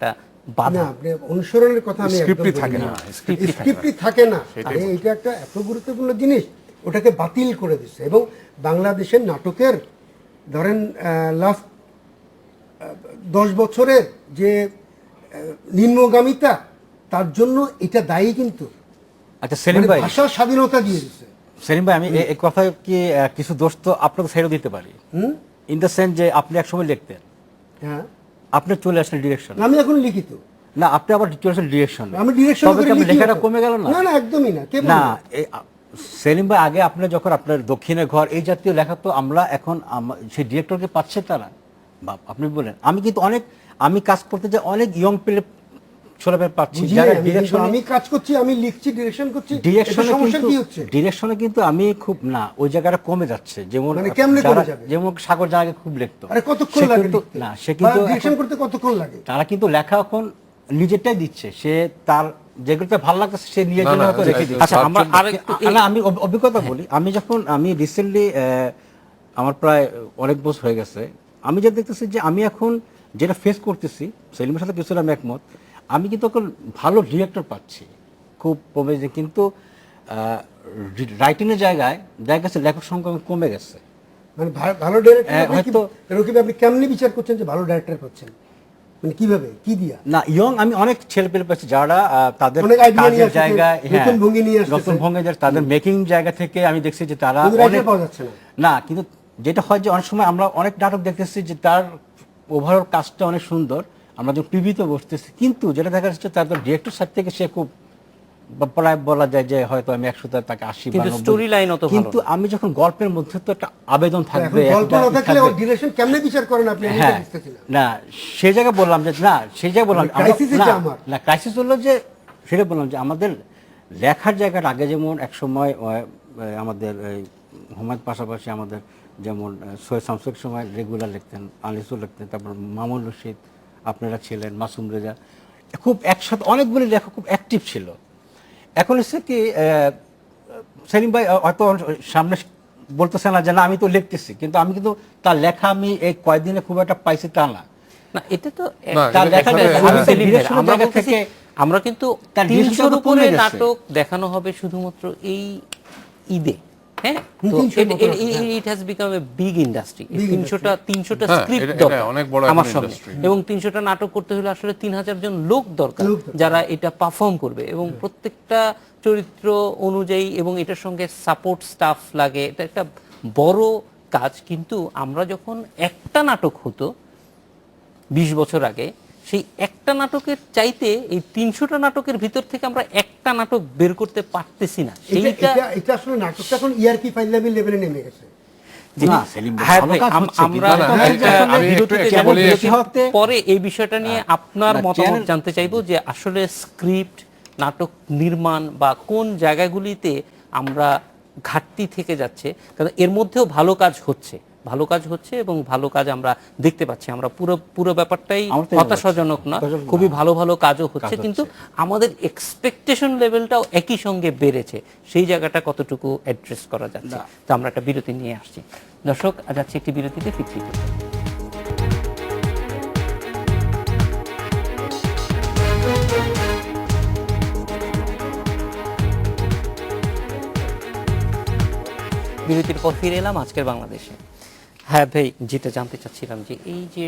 একটা বাধা। না, আপনি অনুসরণের কথা আমি স্ক্রিপ্টই থাকে না, স্ক্রিপ্টই থাকে না। আরে এটা একটা এত গুরুত্বপূর্ণ জিনিস, ওটাকে বাতিল করে দিচ্ছে। এবং বাংলাদেশের নাটকের ধরেন লাস্ট 10 বছরের যে নিম্নগামিতা, তার জন্য এটা দায়ী। কিন্তু আচ্ছা সেলিম ভাই, ভাষার স্বাধীনতা দিয়ে দিচ্ছে। সেলিম ভাই, আমি এই কথা কি কিছু দোষ তো আপনাকে ছেড়ে দিতে পারি, ইন দ্য সেন্স যে আপনি একসময় লিখতেন, হ্যাঁ, আপনি চলে আসলেন ডিরেকশন। আমি এখন লিখিত না, আপনি আবার চলে আসলেন ডিরেকশন। আমি ডিরেকশন করে লিখি। লেখাটা কমে গেল না? না না, একদমই না। কে না, বলল? সেলিম ভাই, আগে আপনি যখন আপনার দক্ষিণের ঘর এই জাতীয় লেখা তো আমরা এখন সেই ডিরেক্টরকে পাচ্ছে তারা। আপনি বলেন, আমি কিন্তু আমি কাজ করতে যে অনেক ইয়ং ছেলেপেলে পাচ্ছি যারা ডিরেকশন। আমি কাজ করছি, আমি লিখছি, ডিরেকশন করছি। ডিরেকশনে সমস্যা কি হচ্ছে? ডিরেকশনে কিন্তু আমি খুব না, ওই জায়গাটা কমে যাচ্ছে। যেমন মানে কেমনে কমে যাবে? যেমন সাগর জায়গায় খুব লিখতো। আরে কতক্ষণ লাগে লিখতে? না, সে কিন্তু ডিরেকশন করতে কতক্ষণ লাগে? তারা কিন্তু লেখা এখন নিজেরটাই দিচ্ছে, সে তার যেগুলোতে ভালো লাগছে সে নিজের জন্য হয়তো রেখে দিচ্ছে। আচ্ছা, আমরা আমি অভিজ্ঞতা বলি। আমি রিসেন্টলি আমার প্রায় অনেক বছর হয়ে গেছে, আমি যা দেখতেছি যে আমি এখন যেটা ফেস করতেছি, সেলিমের সাথে কিছুটা আমি একমত, আমি কিন্তু এখন ভালো ডিরেক্টর পাচ্ছি খুব কমে, যে কিন্তু রাইটিংয়ের জায়গায় দেখা গেছে লেখক সংখ্যা কমে গেছে। মানে ভালো ডাইরেক্টর হয়তো রকিব, আপনি কেমনি বিচার করছেন যে ভালো ডাইরেক্টর পাচ্ছেন? মানে কিভাবে, কি দিয়া? না, আমি অনেক ছেলে পেলে পাচ্ছি যারা তাদের কাজের জায়গায় নতুন ভঙ্গি নিয়ে আসছে, নতুন ভঙ্গি, তাদের মেকিং জায়গা থেকে আমি দেখছি যে তারা পাওয়া যাচ্ছে না। না, কিন্তু যেটা হয় যে অনেক সময় আমরা অনেক নাটক দেখতেছি যে তার ওভারঅল কাজটা অনেক সুন্দর, আমরা যখন টিভিতে বসতেছি, কিন্তু যেটা দেখা যাচ্ছে তাদের ডিরেক্টর সাইড থেকে সে খুব প্রায় বলা যায় যে হয়তো আমি 100 তাকে 80, কিন্তু স্টোরি লাইন অত ভালো। কিন্তু আমি যখন গল্পের মধ্যে তো একটা আবেদন থাকবে, গল্প না থাকলে ওর ডিরেকশন কেমনে বিচার করেন আপনি? আমি হ্যাঁ, বুঝতেছি না। না, সেই জায়গায় বললাম যে না, সেই জায়গায় বললাম না, ক্রাইসিস হলো যে সেটা বললাম যে আমাদের লেখার জায়গাটা আগে যেমন এক সময় আমাদের হুমায়ুন পাশাপাশি আমাদের যেমন সৈয়দ শামসুর সময় রেগুলার লিখতেন, আনিসুল লিখতেন, তারপর মামুন রশিদ, আপনারা ছিলেন, মাসুম রেজা, খুব একসাথে অনেকগুলি লেখক খুব অ্যাক্টিভ ছিল। এখন হচ্ছে কি সেলিম ভাই হয়তো সামনে বলতেছে না যে না আমি তো লিখতেছি, কিন্তু আমি কিন্তু তার লেখা আমি এই কয়েকদিনে খুব একটা পাইছি তা না। না, এটা তো তার লেখা আমরা কিন্তু 300-র উপরে নাটক দেখানো হবে শুধুমাত্র এই ঈদে। হ্যাঁ, তো it has become a big industry. 300টা স্ক্রিপ্ট দরকার আমার সামনে, এবং 300টা নাটক করতে হলে আসলে 3000 জন লোক দরকার যারা এটা পারফর্ম করবে, এবং প্রত্যেকটা চরিত্র অনুযায়ী, এবং এটার সঙ্গে সাপোর্ট স্টাফ লাগে। এটা একটা বড় কাজ। কিন্তু আমরা যখন একটা নাটক হতো 20 বছর আগে, সেই একটা নাটকের চাইতে এই 300টা নাটকের ভিতর থেকে আমরা একটা নাটক বের করতে পারতেছি না। এটা আসলে নাটকটা এখন ইআরপি ফাইল লেভেলে নেমে গেছে। পরে এই বিষয়টা নিয়ে আপনার মতামত জানতে চাইবো, যে আসলে স্ক্রিপ্ট, নাটক নির্মাণ বা কোন জায়গাগুলিতে আমরা ঘাটতি থেকে যাচ্ছে, কারণ এর মধ্যেও ভালো কাজ হচ্ছে এবং ভালো কাজ আমরা দেখতে পাচ্ছি। আমরা পুরো ব্যাপারটাই হতাশাজনক না, খুবই ভালো ভালো কাজও হচ্ছে, কিন্তু আমাদের এক্সপেকটেশন লেভেলটাও একই সঙ্গে বেড়েছে। সেই জায়গাটা কতটুকু অ্যাড্রেস করা যাচ্ছে? তো আমরা একটা বিরতি নিয়ে আসছি। দর্শক, যাচ্ছি একটি বিরতিতে, ফিরছি। বিরতির পর ফিরে এলাম আজকের বাংলাদেশে। হ্যাঁ ভাই, যেটা জানতে চাচ্ছিলাম যে এই যে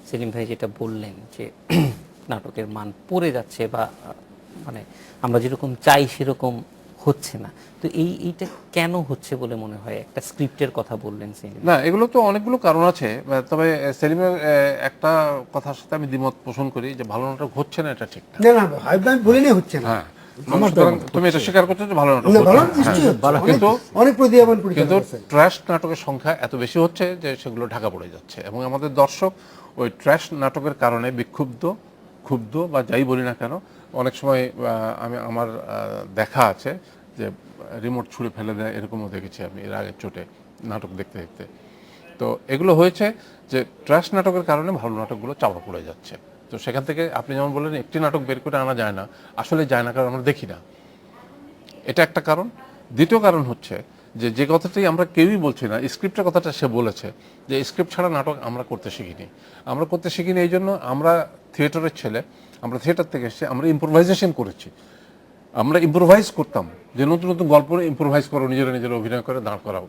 সেলিম ভাই যেটা বললেন যে নাটকের মান পড়ে যাচ্ছে, বা মানে আমরা যেরকম চাই সেরকম হচ্ছে না, তো এইটা কেন হচ্ছে বলে মনে হয়? একটা স্ক্রিপ্টের কথা বললেন সেলিম। না, এগুলো তো অনেকগুলো কারণ আছে, তবে সেলিমের একটা কথার সাথে আমি দ্বিমত পোষণ করি যে ভালো নাটক হচ্ছে না, এটা ঠিক না। না, আমি বলিনি হচ্ছে না। হ্যাঁ, তুমি এটা স্বীকার করছো যে ভালো নাটক, কিন্তু ট্র্যাশ নাটকের সংখ্যা এত বেশি হচ্ছে যে সেগুলো ঢাকা পড়ে যাচ্ছে, এবং আমাদের দর্শক ওই ট্র্যাশ নাটকের কারণে ক্ষুব্ধ বা যাই বলি না কেন, অনেক সময় আমার দেখা আছে যে রিমোট ছুঁড়ে ফেলে দেয়, এরকমও দেখেছি আমি এর আগের চোটে নাটক দেখতে দেখতে। তো এগুলো হয়েছে যে ট্র্যাশ নাটকের কারণে ভালো নাটকগুলো চাপা পড়ে যাচ্ছে। তো সেখান থেকে আপনি যেমন বললেন একটি নাটক বের করে আনা যায় না, আসলে যায় না, কারণ আমরা দেখি না, এটা একটা কারণ। দ্বিতীয় কারণ হচ্ছে যে কথাটি আমরা কেউই বলছি না, স্ক্রিপ্টের কথাটা সে বলেছে যে স্ক্রিপ্ট ছাড়া নাটক আমরা করতে শিখিনি। আমরা করতে শিখিনি এই জন্য আমরা থিয়েটারের ছেলে, আমরা থিয়েটার থেকে এসেছি, আমরা ইম্প্রোভাইজেশন করেছি। আমরা ইম্প্রোভাইজ করতাম যে নতুন নতুন গল্প ইম্প্রোভাইজ করো, নিজেরা নিজেরা অভিনয় করে দাঁড় করাও।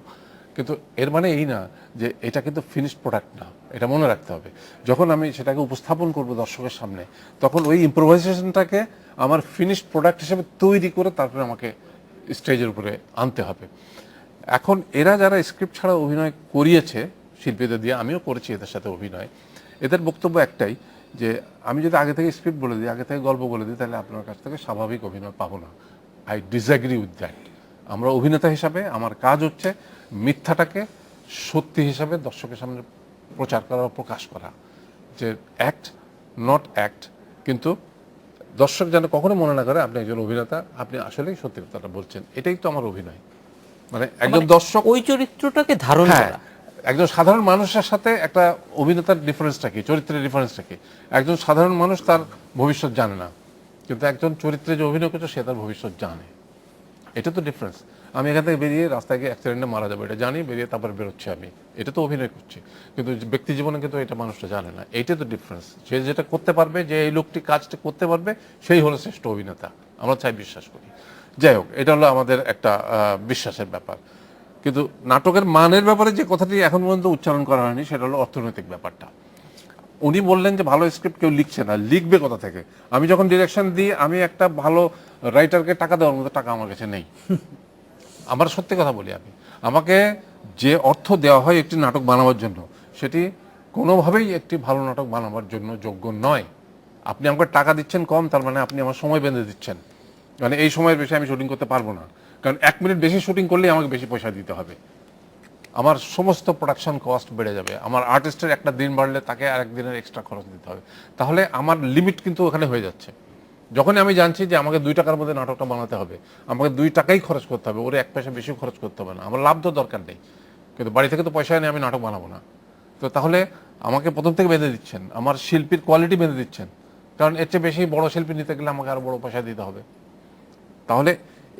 কিন্তু এর মানে এই না যে এটা কিন্তু ফিনিশড প্রোডাক্ট না, এটা মনে রাখতে হবে। যখন আমি সেটাকে উপস্থাপন করব দর্শকের সামনে, তখন ওই ইম্প্রোভাইজেশনটাকে আমার ফিনিশড প্রোডাক্ট হিসেবে তৈরি করে তারপরে আমাকে স্টেজের উপরে আনতে হবে। এখন এরা যারা স্ক্রিপ্ট ছাড়া অভিনয় করিয়েছে শিল্পীদের দিয়ে, আমিও করেছি এদের সাথে অভিনয়, এদের বক্তব্য একটাই যে আমি যদি আগে থেকে স্ক্রিপ্ট বলে দিই, আগে থেকে গল্প বলে দিই, তাহলে আপনার কাছ থেকে স্বাভাবিক অভিনয় পাবো না। I disagree with that. আমরা অভিনেতা হিসাবে আমার কাজ হচ্ছে মিথ্যাটাকে সত্যি হিসাবে দর্শকের সামনে প্রচার করা, প্রকাশ করা, যে অ্যাক্ট নট অ্যাক্ট, কিন্তু দর্শক যেন কখনো মনে না করে আপনি একজন অভিনেতা, আপনি আসলেই সত্যি কথাটা বলছেন। এটাই তো আমার অভিনয়, মানে একজন দর্শক ওই চরিত্রটাকে ধারণ হ্যাঁ, করা। একজন সাধারণ মানুষের সাথে একটা অভিনেতার ডিফারেন্সটা কি, চরিত্রের ডিফারেন্সটা কি? একজন সাধারণ মানুষ তার ভবিষ্যৎ জানে না, কিন্তু একজন চরিত্রে যে অভিনয় করছে সে তার ভবিষ্যৎ জানে। এটা তো ডিফারেন্স। আমি এখান থেকে বেরিয়ে রাস্তায় গিয়ে অ্যাক্সিডেন্টে মারা যাবো এটা জানি, বেরিয়ে তারপর বেরোচ্ছি আমি, এটা তো অভিনয় করছি। কিন্তু ব্যক্তি জীবনে কিন্তু এটা মানুষটা জানে না। এইটা তো ডিফারেন্স। সে যেটা করতে পারবে, যে এই লোকটি কাজটা করতে পারবে, সেই হলো শ্রেষ্ঠ অভিনেতা, আমরা চাই, বিশ্বাস করি। যাই হোক, এটা হলো আমাদের একটা বিশ্বাসের ব্যাপার। কিন্তু নাটকের মানের ব্যাপারে যে কথাটি এখন পর্যন্ত উচ্চারণ করা হয়নি সেটা হলো অর্থনৈতিক ব্যাপারটা। উনি বললেন যে ভালো স্ক্রিপ্ট কেউ লিখছে না, লিখবে কোথা থেকে? আমি যখন ডিরেকশন দিই, আমি একটা ভালো রাইটারকে টাকা দেওয়ার মতো টাকা আমার কাছে নেই। আমার সত্যি কথা বলি, আমাকে যে অর্থ দেওয়া হয় একটি নাটক বানাবার জন্য, সেটি কোনোভাবেই একটি ভালো নাটক বানাবার জন্য যোগ্য নয়। আপনি আমাকে টাকা দিচ্ছেন কম, তার মানে আপনি আমার সময় বেঁধে দিচ্ছেন, মানে এই সময়ের বেশি আমি শুটিং করতে পারবো না, কারণ 1 মিনিট বেশি শুটিং করলেই আমাকে বেশি পয়সা দিতে হবে। আমার সমস্ত প্রোডাকশন কস্ট বেড়ে যাবে। আমার আর্টিস্টের একটা দিন বাড়লে তাকে আরেক দিনের এক্সট্রা খরচ দিতে হবে। তাহলে আমার লিমিট কিন্তু ওখানে হয়ে যাচ্ছে। যখনই আমি জানছি যে আমাকে 2 টাকার মধ্যে নাটকটা বানাতে হবে, আমাকে 2 টাকাই খরচ করতে হবে, ওরে 1 পয়সা বেশি খরচ করতে হবে না, আমার লাভ তো দরকার নেই, কিন্তু বাড়ি থেকে তো পয়সা এনে আমি নাটক বানাবো না। তো তাহলে আমাকে প্রথম থেকে বেঁধে দিচ্ছেন, আমার শিল্পীর কোয়ালিটি বেঁধে দিচ্ছেন, কারণ এর চেয়ে বেশি বড় শিল্পী নিতে গেলে আমাকে আরো বড় পয়সা দিতে হবে। তাহলে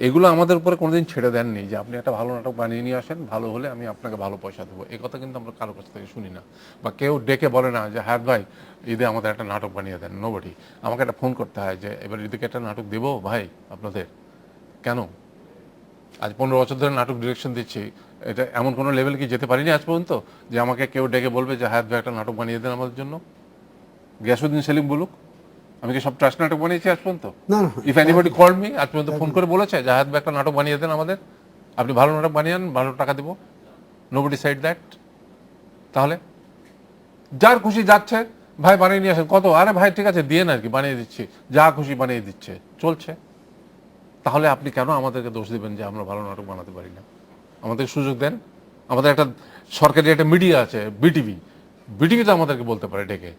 এগুলো আমাদের উপরে কোনোদিন ছেড়ে দেননি যে আপনি একটা ভালো নাটক বানিয়ে নিয়ে আসেন, ভালো হলে আমি আপনাকে ভালো পয়সা দেবো। এই কথা কিন্তু আমরা কারো কাছ থেকে শুনি না, বা কেউ ডেকে বলে না যে হ্যাঁ ভাই ঈদে আমাদের একটা নাটক বানিয়ে দেন। নোবডি। আমাকে একটা ফোন করতে হয় যে এবার ঈদে একটা নাটক দেবো ভাই আপনাদের। কেন? আজ 15 বছর ধরে নাটক ডিরেকশন দিচ্ছি, এটা এমন কোনো লেভেল কি যেতে পারিনি আজ পর্যন্ত যে আমাকে কেউ ডেকে বলবে যে হ্যাঁ ভাই একটা নাটক বানিয়ে দেন আমাদের জন্য? গিয়াসউদ্দিন সেলিম বলুক, আমি কি সব ট্রাস্ট নাটক বানিয়েছি আজ পর্যন্ত? না না, ইফ এনিবডি কল মি, আজ পর্যন্ত ফোন করে বলেছে জাহাদ ভাই একটা নাটক বানিয়ে দেন আমাদের, আপনি ভালো নাটক বানিয়ে আন, ভালো টাকা দেবো? Nobody side that. তাহলে যার খুশি যাচ্ছে, ভাই বানিয়ে নিয়ে আসেন, কত? আরে ভাই ঠিক আছে দিয়ে না আর কি, বানিয়ে দিচ্ছি, যা খুশি বানিয়ে দিচ্ছে, চলছে। তাহলে আপনি কেন আমাদেরকে দোষ দিবেন যে আমরা ভালো নাটক বানাতে পারি না? আমাদের সুযোগ দেন। আমাদের একটা সরকারি একটা মিডিয়া আছে, বিটিভি, বিটিভি তো আমাদেরকে বলতে পারে ডেকে।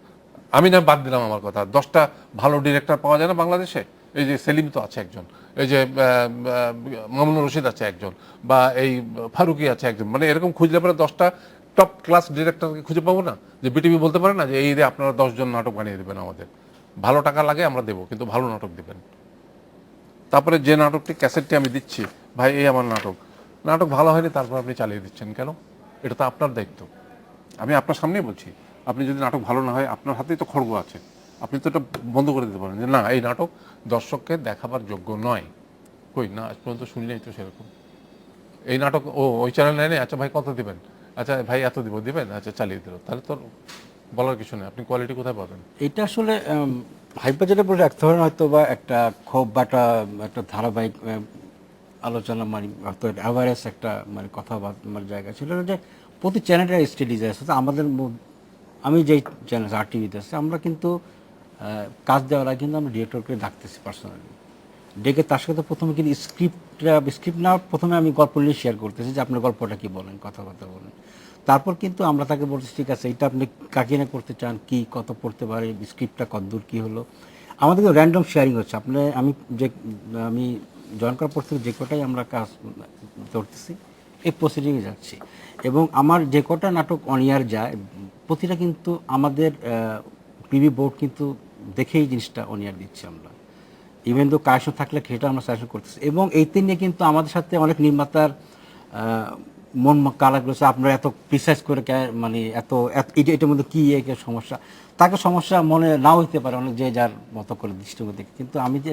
আমি না বাদ দিলাম আমার কথা, 10টা ভালো ডিরেক্টর পাওয়া যায় না বাংলাদেশে? এই যে সেলিম তো আছে একজন, এই যে মামুনুর রশিদ আছে একজন, বা এই ফারুকি আছে একজন, মানে এরকম খুঁজলে পরে 10টা টপ ক্লাস ডিরেক্টরকে খুঁজে পাবো না? যে বিটিভি বলতে পারে না যে এই যে আপনারা 10 জন নাটক বানিয়ে দেবেন আমাদের, ভালো টাকা লাগে আমরা দেবো, কিন্তু ভালো নাটক দেবেন। তারপরে যে নাটকটি ক্যাসেটটি আমি দিচ্ছি, ভাই এই আমার নাটক, নাটক ভালো হয়নি, তারপর আপনি চালিয়ে দিচ্ছেন কেন? এটা তো আপনার দায়িত্ব। আমি আপনার সামনেই বলছি, আপনি যদি নাটক ভালো না হয়, আপনার হাতেই তো খড়গ আছে, আপনি তো এটা বন্ধ করে দিতে পারেন যে না এই নাটক দর্শককে দেখাবার যোগ্য নয়। কই না, আজ পর্যন্ত শুনি নাই তো সেরকম। এই নাটক ওই চ্যানেল নেয়, আচ্ছা ভাই কত দিবেন, আচ্ছা ভাই এত দিবেন, আচ্ছা চালিয়ে দিল, তাহলে তো বলার কিছু নেই। আপনি কোয়ালিটি কোথায় পাবেন? এটা আসলে হাইপার যেটা বলে এক ধরনের হয়তো বা একটা ক্ষোভ বা একটা ধারাবাহিক আলোচনা, মানে হয়তো অ্যাভারেজ একটা মানে কথাবার্তার জায়গা ছিল যে প্রতি চ্যানেলের স্টাডিজ আছে। তো আমাদের আমি যেই চ্যানেল RTVতে আছে, আমরা কিন্তু কাজ দেওয়ার আগে কিন্তু আমরা ডিরেক্টরকে ডাকতেছি পার্সোনালি, ডেকে তার সাথে প্রথমে কিন্তু স্ক্রিপ্ট না, প্রথমে আমি গল্প নিয়ে শেয়ার করতেছি যে আপনার গল্পটা কি বলেন, কথা বলেন। তারপর কিন্তু আমরা তাকে বলতেছি ঠিক আছে এটা আপনি কাকে না করতে চান, কি কত পড়তে পারে, স্ক্রিপ্টটা কতদূর কী হলো। আমাদের কিন্তু র্যান্ডম শেয়ারিং হচ্ছে। আমি জয়েন করার পর থেকে যে কটাই আমরা কাজ করতেছি এই প্রসিডিংয়ে যাচ্ছি, এবং আমার যে কটা নাটক অন ইয়ার যায় প্রতিটা কিন্তু আমাদের টিভি বোর্ড কিন্তু দেখেই জিনিসটা অন ইয়ার দিচ্ছি আমরা। ইভেন তো কারেকশন থাকলে সেটা আমরা সাজেশন করতেছি, এবং এইতে নিয়ে কিন্তু আমাদের সাথে অনেক নির্মাতার মন কালা করেছে, আপনারা এত প্রিসাইজ করে মানে এত এটার মধ্যে কি সমস্যা, তাকে সমস্যা মনে নাও হইতে পারে, অনেক যে যার মতো করে দৃষ্টিভঙ্গি। কিন্তু আমি যে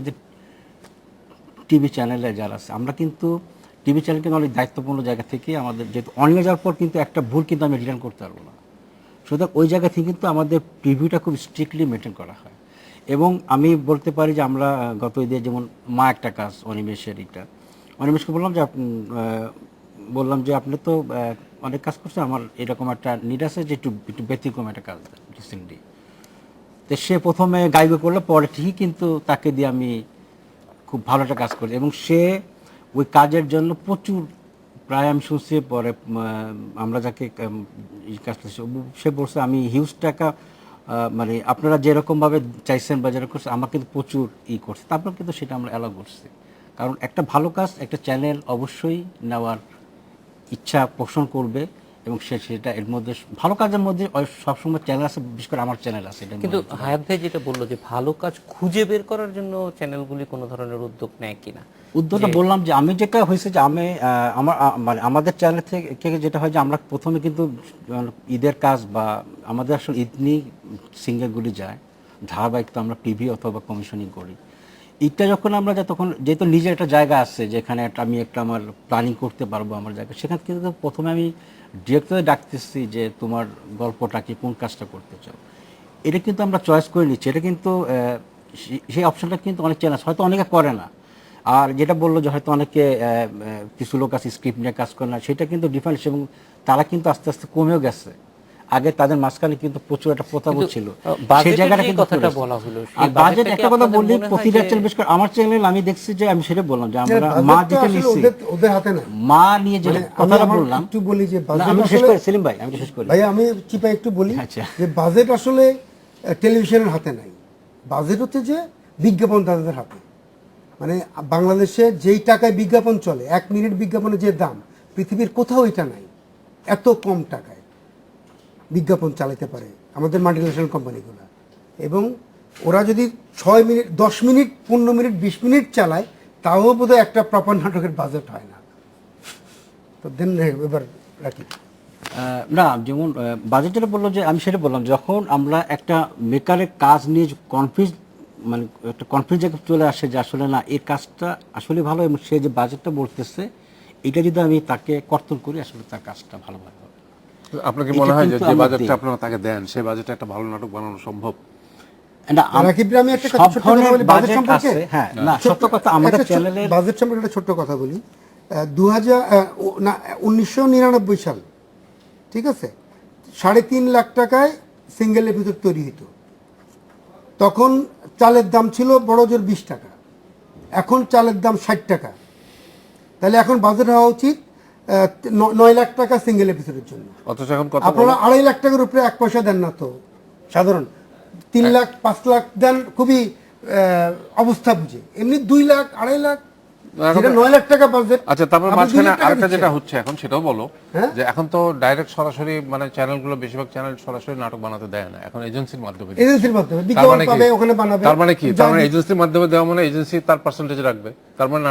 টিভি চ্যানেলে যারা আছে, আমরা কিন্তু টিভি চ্যানেল কিন্তু অনেক দায়িত্বপূর্ণ জায়গা থেকে আমাদের, যেহেতু অনিয়ে যাওয়ার পর কিন্তু একটা ভুল কিন্তু আমি রিটার্ন করতে পারবো না, সুতরাং ওই জায়গা থেকে কিন্তু আমাদের প্রিভিউটা খুব স্ট্রিক্টলি মেনটেন করা হয়। এবং আমি বলতে পারি যে আমরা গত ঈদে যেমন মা একটা কাজ অনিমেষের, এটা অনিমেষকে বললাম যে আপনি তো অনেক কাজ করছেন, আমার এরকম একটা নিড আছে যে একটু একটু ব্যতিক্রম একটা কাজ দেন রিসেন্টলি। তো সে প্রথমে গাইবে করলো, পরে ঠিকই কিন্তু তাকে দিয়ে আমি খুব ভালো একটা কাজ করি, এবং সে ওই কাজের জন্য প্রচুর, প্রায় আমি শুনছি পরে আমরা যাকে কাজ করছি সে বলছে আমি হিউজ টাকা, মানে আপনারা যেরকমভাবে চাইছেন বা যেরকম করছে আমার কিন্তু প্রচুর করছে, তারপর কিন্তু সেটা আমরা অ্যালাউ করছি। কারণ একটা ভালো কাজ একটা চ্যানেল অবশ্যই নেওয়ার ইচ্ছা পোষণ করবে, এবং সেটা এর মধ্যে ভালো কাজের মধ্যে সবসময় চ্যানেল আছে, বিশেষ করে আমার চ্যানেল আছে। কিন্তু হায়াত ভাই যেটা বললো যে ভালো কাজ খুঁজে বের করার জন্য চ্যানেলগুলি কোনো ধরনের উদ্যোগ নেয় কিনা, উদ্যোগটা বললাম যে আমি যেটা হয়েছে যে আমি মানে আমাদের চ্যানেল থেকে যেটা হয় যে আমরা প্রথমে কিন্তু ঈদের কাজ বা আমাদের আসলে ঈদনি সিঙ্গেলগুলি যায় ধারাবাহিক, তো আমরা টিভি অথবা কমিশনিং করি। ঈদটা যখন আমরা তখন যেহেতু নিজের একটা জায়গা আছে যেখানে আমি একটা আমার প্ল্যানিং করতে পারবো আমার জায়গা, সেখান থেকে প্রথমে আমি ডিরেক্টরে ডাকতেছি যে তোমার গল্পটা কি, কোন কাজটা করতে চাও, এটা কিন্তু আমরা চয়েস করে নিচ্ছি। এটা কিন্তু সেই অপশনটা কিন্তু অনেক চ্যানেল হয়তো অনেকে করে না। আর যেটা বললো যে হয়তো অনেকে কিছু লোক আছে স্ক্রিপ্ট নিয়ে কাজ করে না, সেটা কিন্তু ডিফারেন্স, এবং তারা কিন্তু আস্তে আস্তে কমেও গেছে। আগে তাদের মাঝখানে কিন্তু প্রচুর একটা প্রতাপ ছিল, সেই জায়গাটা কিন্তু কথাটা বলা হলো। আর বাজেট একটা কথা বললি, প্রতিটা চ্যানেল, বিশেষ করে আমার চ্যানেল আমি দেখছি যে আমি সেটা বললাম যে আমরা মা যেটা নিচ্ছি ওদের হাতে না, মা নিয়ে যে কথাটা বললাম, একটু বলি যে আমি শেষ করি সেলিম ভাই, আমি শেষ করি ভাই, আমি চিপা একটু বলি আচ্ছা। যে বাজেট আসলে টেলিভিশনের হাতে নাই, বাজেট হচ্ছে যে বিজ্ঞাপনদাতাদের হাতে। মানে বাংলাদেশে যেই টাকায় বিজ্ঞাপন চলে, 1 মিনিট বিজ্ঞাপনের যে দাম পৃথিবীর কোথাও এটা নাই, এত কম টাকায় বিজ্ঞাপন চালাতে পারে আমাদের মাল্টিন্যাশনাল কোম্পানিগুলো। এবং ওরা যদি 6 মিনিট 10 মিনিট 15 মিনিট 20 মিনিট চালায়, তাও বোধহয় একটা প্রপার নাটকের বাজেট হয় না। তো দেন এবার রাখি না, যেমন বাজেট যেটা বললো যে আমি সেটা বললাম, যখন আমরা একটা মেকারের কাজ নিয়ে কনফিউজ, মানে একটা কনফিউজ চলে আসে যে আসলে না এই কাজটা আসলে ভালো, এবং সে যে বাজেটটা বলতেছে এটা যদি আমি তাকে কর্তন করি আসলে তার কাজটা ভালোভাবে হবে। আপনাকে মনে হয় যে বাজেটটা আপনারা তাকে দেন সেই বাজেটে একটা ভালো নাটক বানানো সম্ভব? না, আমি একটা ছোট্ট কথা বলি বাজেট সম্পর্কে। হ্যাঁ, না সত্য কথা, আমাদের চ্যানেলে বাজেট সম্পর্কে একটা ছোট্ট কথা বলি। 1999 সাল, ঠিক আছে, 3.5 লাখ টাকায় সিঙ্গেল এপিসোড তৈরি হতো। তখন চালের দাম ছিল বড় জোর 20 টাকা, এখন চালের দাম 60 টাকা। তাহলে এখন বাজেট হওয়া উচিত 9 লাখ টাকা সিঙ্গেল এপিসোডের জন্য। অথচ এখন কত? আপনারা 2.5 লাখ টাকার উপরে 1 পয়সা দেন না তো সাধারণ। 3 লাখ 5 লাখ দেন খুবই অবস্থা বুঝে, এমনি 2 লাখ 2.5 লাখ, যেটা 9 লাখ টাকা বাজেট। আচ্ছা, তারপর মাঝখানে আরেকটা যেটা হচ্ছে এখন সেটাও বলো, যে এখন তো ডাইরেক্ট সরাসরি মানে চ্যানেলগুলো বেশিরভাগ চ্যানেল সরাসরি নাটক বানাতে দেয় না, এখন এজেন্সির মাধ্যমে বিজ্ঞাপন পাবে, ওখানে বানাবে। তার মানে কি? তার মানে এজেন্সির মাধ্যমে দেওয়া মানে এজেন্সি তার পার্সেন্টেজ রাখবে, তার মানে